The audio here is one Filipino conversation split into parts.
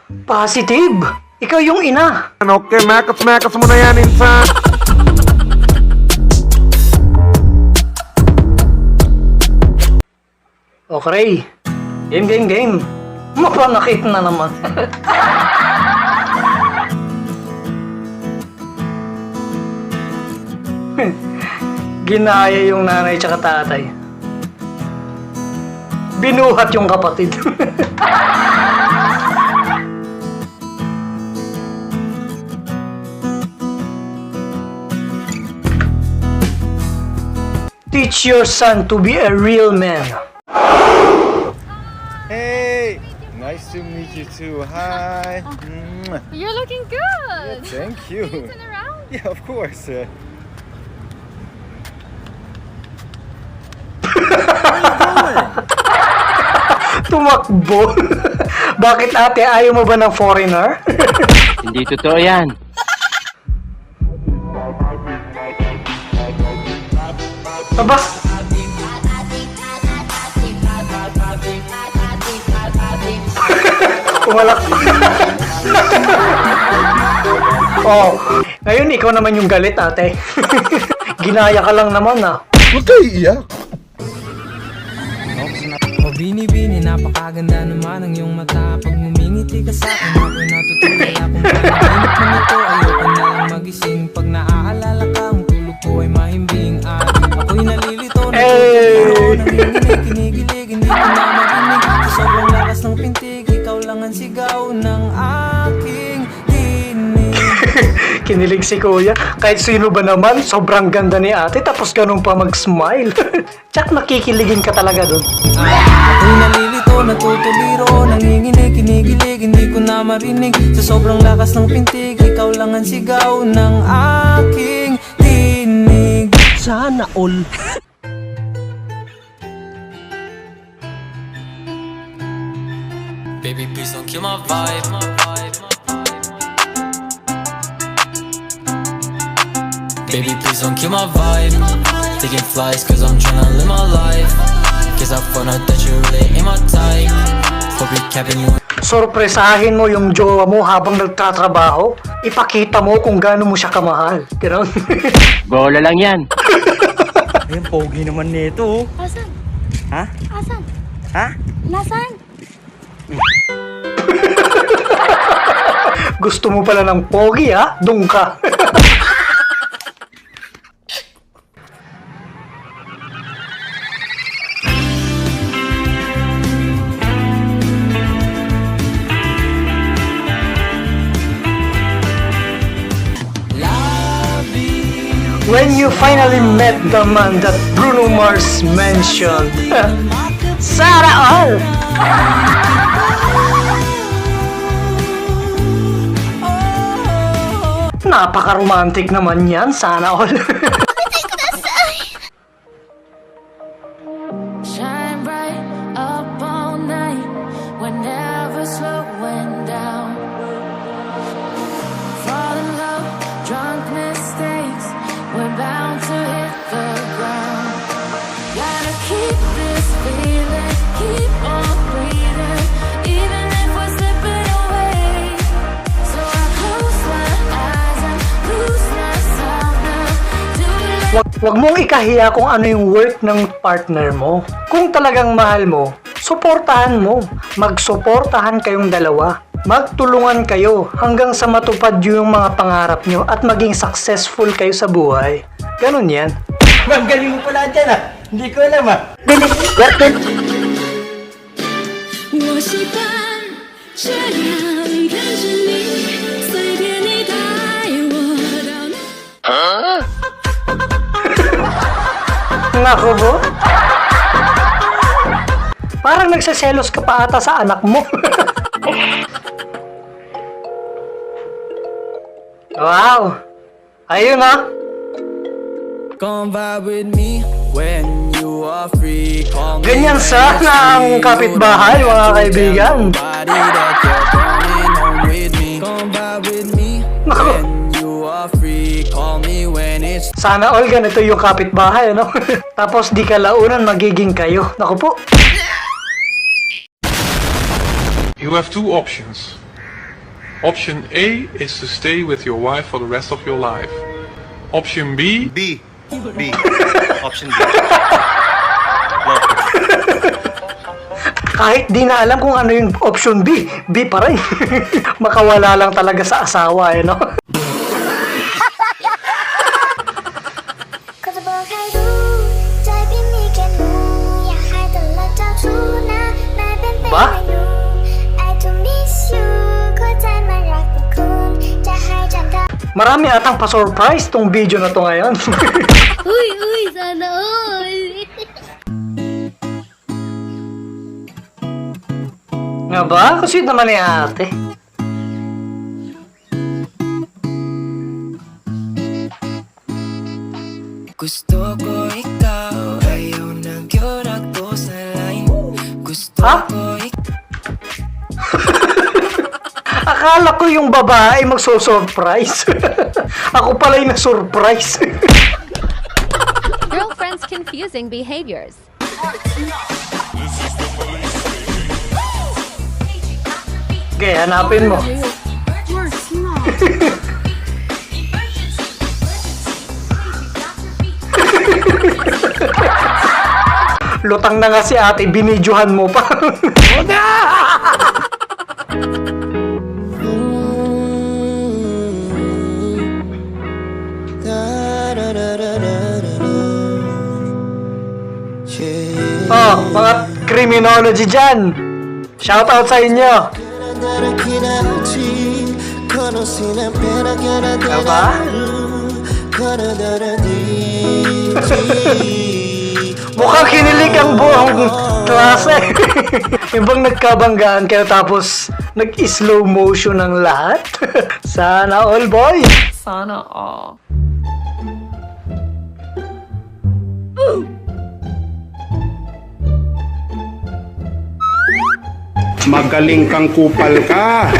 Positive! Ikaw yung ina! Okay, mekas mo na yan, insan. Okay. Game. Mapanakit na naman. Ginaya yung nanay tsaka tatay. Binuhat yung kapatid. Teach your son to be a real man. Hey, nice to meet you too. Hi. You're looking good. Thank you. Turn around. Yeah, of course. Tumakbo. Bakit ate, ayaw mo ba ng foreigner? Hindi totoo yan. Aba? Kumalak. Oh, ngayon ikaw naman yung galit ate. Ginaya ka lang naman ah. Huwag kayo iiyak. O bini-bini, napakaganda naman ang iyong mata. Pag ngumingiti ka sa akin, ako'y natutuloy akong panaginip mo nito. Ayoko na lang magising. Pag naaalala ka, ang tulog ko ay mahimbing. At ako'y nalilito, nanginginig, kinigilig. Hindi ko na marinig sa sobrang lakas ng pintig. Ikaw lang ang sigaw ng aking tinig. Kinilig si kuya. Kahit sino ba naman, sobrang ganda ni ate. Tapos ganun pa mag-smile. Tsak nakikiligin ka talaga dun. Ako'y nalilito, natutuliro, nanginginig, kinigilig. Hindi ko na marinig sa sobrang lakas ng pintig. Ikaw lang ang sigaw ng aking tinig. Sana all. Baby, please don't kill my vibe. Baby, please don't kill my vibe. Taking flights cause I'm tryna live my life. Cause I found out that you really ain't my type. Hope you capping you. Sorpresahin mo yung jowa mo habang nagtatrabaho. Ipakita mo kung gaano mo siya kamahal. Ganun. Bola lang yan. Ayun, pogi naman nito. Asan? Ha? Asan? Ha? Nasaan? Gusto mo pala ng pogi ha? Doon ka. When you finally met the man that Bruno Mars mentioned. Sana all! Napaka-romantic naman yan, sana all. Shine bright up all night, whenever slowing down. Fall in love, drunk mistakes, we're bound to hit the ground. Gotta keep this feeling, keep on breathing, even if we're slipping away. So I close my eyes and lose myself now. Do it Wag mong ikahiya kung ano yung work ng partner mo. Kung talagang mahal mo, suportahan mo. Magsuportahan kayong dalawa. Magtulungan kayo hanggang sa matupad yung mga pangarap nyo at maging successful kayo sa buhay. Ganun yan. Ma'am, galing mo pala dyan ah. Hindi ko alam ah. 我习惯这样看着你，随便你带我到哪。 Nako po. Parang nagsaselos ka pa ata sa anak mo. Wow! Ayun ah! Come vibe with me when you are free. Call me Ganyan sana ang kapitbahay, mga kaibigan. Body that you're coming home with me. Come vibe with me Nako. when you are free. Call me when it's Sana all ganito yung kapitbahay, ano? Tapos di kalaunan magiging kayo. Naku po. You have two options. Option A is to stay with your wife for the rest of your life. Option B. B. Option B. Kahit di na alam kung ano yung option B, B pa rin. Makawala lang talaga sa asawa, eh, no? ก็จะบอกให้รู้ใจพี่มีแค่หนูอยากให้แต่ละเจ้าชู้นะนายเป็นเป็น Ba? ไม่รู้ I do miss you เข้าใจมารักกับคุณจะให้จำได้ Marami atang pa-surprise tong video na to ngayon. Uy, uy, sana all. Nga ba? Kasi naman ni ate. Gusto ko ikaw, ayaw nagyurag to sa line. Gusto Ha? ko Akala ko yung babae magso-surprise. Ako pala yung na-surprise. Girlfriend's confusing behaviors. Okay, hanapin mo. Lutang na nga si ate, binidyohan mo pa. Oh, mga criminology dyan. Shout out sa inyo. Diba? Mukhang kinilig ang buong klase. Ibang nagkabanggaan kayo tapos nag-slow motion ng lahat. Sana all, boy. sana all. Magaling kang kupal ka.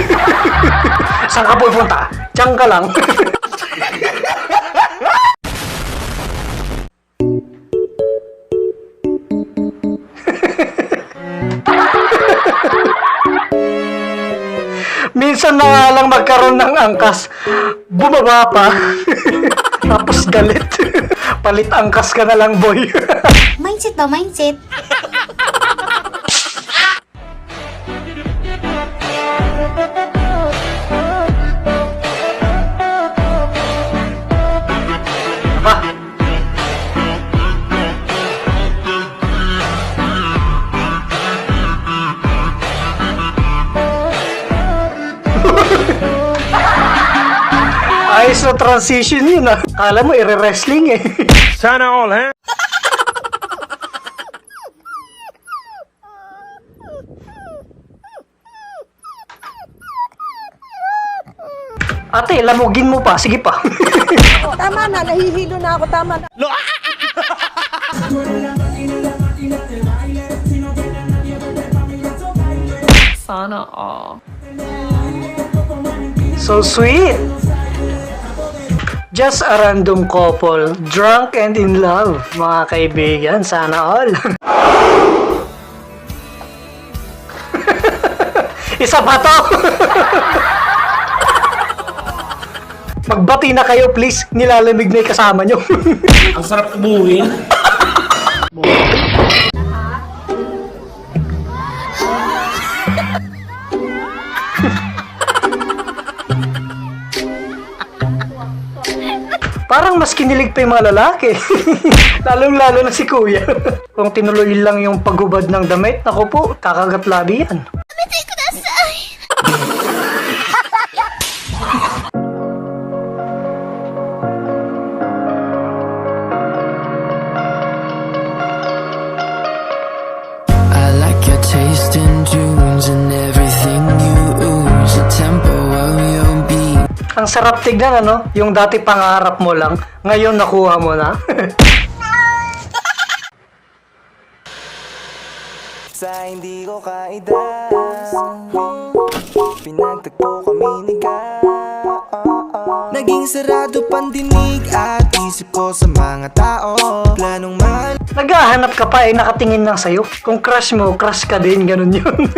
Saan ka pupunta? Diyan ka lang. Minsan na nga lang magkaroon ng angkas, bumaba pa. Tapos galit. Palit angkas ka na lang, boy. mindset ba mindset Ba? Ayos na transition yun, ah. Kala mo, ire-wrestling eh. Sana all, ha? Ate, lamugin mo pa. Sige pa. Tama na, nahihilo na ako, tama na. Sana all. So sweet. Just a random couple, drunk and in love. Mga kaibigan, sana all. Isa pa to. Magbati na kayo, please. Nilalamig na yung kasama nyo. Ang sarap ubuhin. Parang mas kinilig pa yung mga lalaki. Lalong-lalo na si kuya. Kung tinuloy lang yung paghubad ng damit, naku po, kakagat labi yan. I like your taste in tunes and everything you ooze, the tempo of your beat. Ang sarap tignan, ano? Yung dati pangarap mo lang, ngayon nakuha mo na. Sa hindi ko kaida, pinagtagpo kami ni Ka. Naging sarado pandinig at isip ko sa mga tao. Planong mahal. Naghahanap ka pa eh, nakatingin lang sa'yo. Kung crush mo, crush ka din, ganun yun.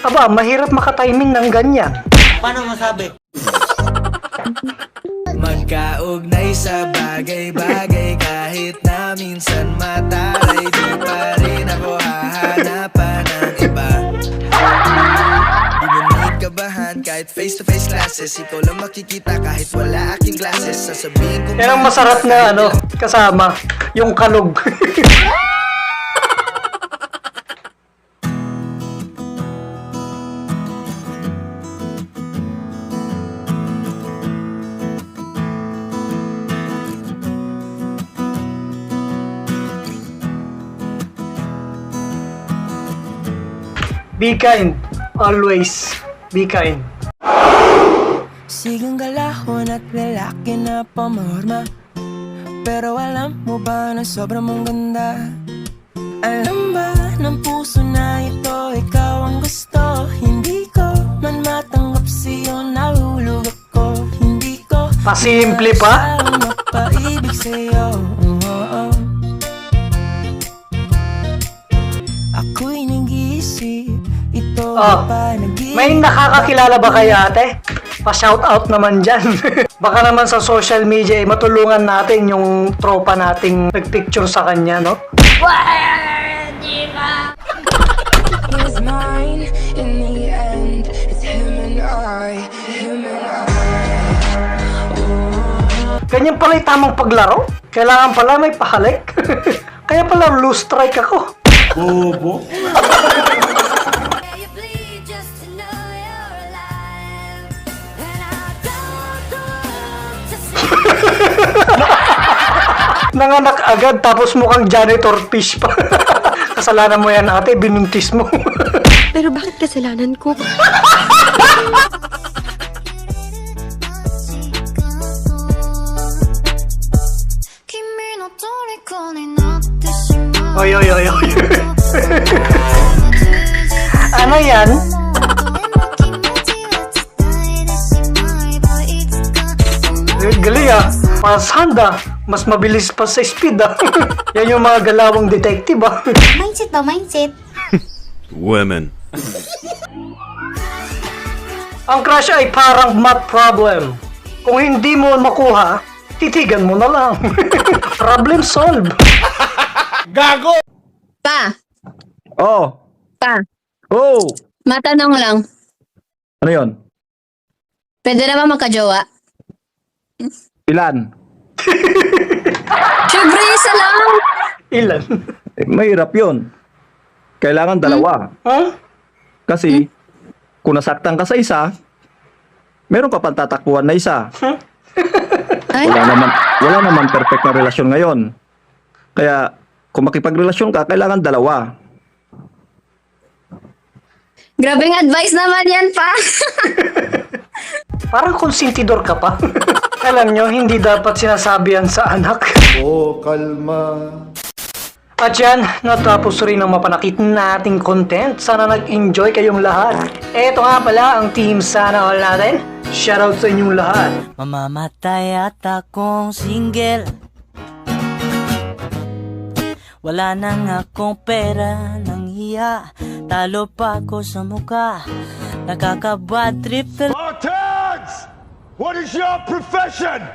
Aba, mahirap makatiming ng ganyan. Paano masabi? Magkaugnay sa bagay-bagay kahit na minsan mataray, di pa rin ako hahanapan ng iba. Di mo nahit kabahan kahit face-to-face classes, ikaw lang makikita kahit wala aking glasses. Sasabihin ko Yan ang masarap na ano, kasama, yung kalog. Be kind. Always be kind. sigang galahon at lalaki na pamorma, pero alam mo ba na sobrang mong ganda? Alam ba ng puso na ito ikaw ang gusto? Hindi ko man matanggap sa'yo, nahulog ako. Hindi ko Pasimple pa? mapaibig sa'yo. Ako'y nag-iisip, ito ba nag-iisip? May nakakakilala ba kay ate? Pa-shoutout naman dyan. Baka naman sa social media matulungan natin yung tropa nating nagpicture sa kanya, no? He's mine in the end. It's him and I, him and I. Ganyan pala yung tamang paglaro. Kailangan pala may pahalik. Kaya pala lose strike ako. Bobo. You bleed just to know you're alive. And I don't look to see. Nanganak agad tapos mukhang janitor fish pa. Kasalanan mo yan ate, binuntis mo. Pero bakit kasalanan ko? Oy, oy, oy, oy. Ano yan? Galing ah. Mas handa. Mas mabilis pa sa speed ah. Yan yung mga galawang detective ah. Mindset ba? Mindset? Women. Ang crush ay parang math problem. Kung hindi mo makuha, titigan mo na lang. Problem solved. Gago! Pa! Oh! Pa! Oh! Matanong lang. Ano yon? Pwede na ba magkajowa? Ilan? Siyempre, isa lang! Ilan? Mahirap yun. Kailangan dalawa. Huh? Kasi, kung nasaktan ka sa isa, meron ka pang tatakbuhan na isa. Ay, Wala naman perfect na relasyon ngayon. Kaya, kung makipagrelasyon ka, kailangan dalawa. grabing advice naman yan, pa! Parang konsentidor ka pa. Alam nyo, hindi dapat sinasabi yan sa anak. Oh, kalma. At yan, natapos rin ang mapanakit nating content. Sana nag-enjoy kayong lahat. Eto nga pala ang team Sana All natin. Shoutout sa inyong lahat. Mamamatay at akong single, wala nang akong pera ng hiya, talo pa ako sa muka, nakaka-bad trip What is your profession?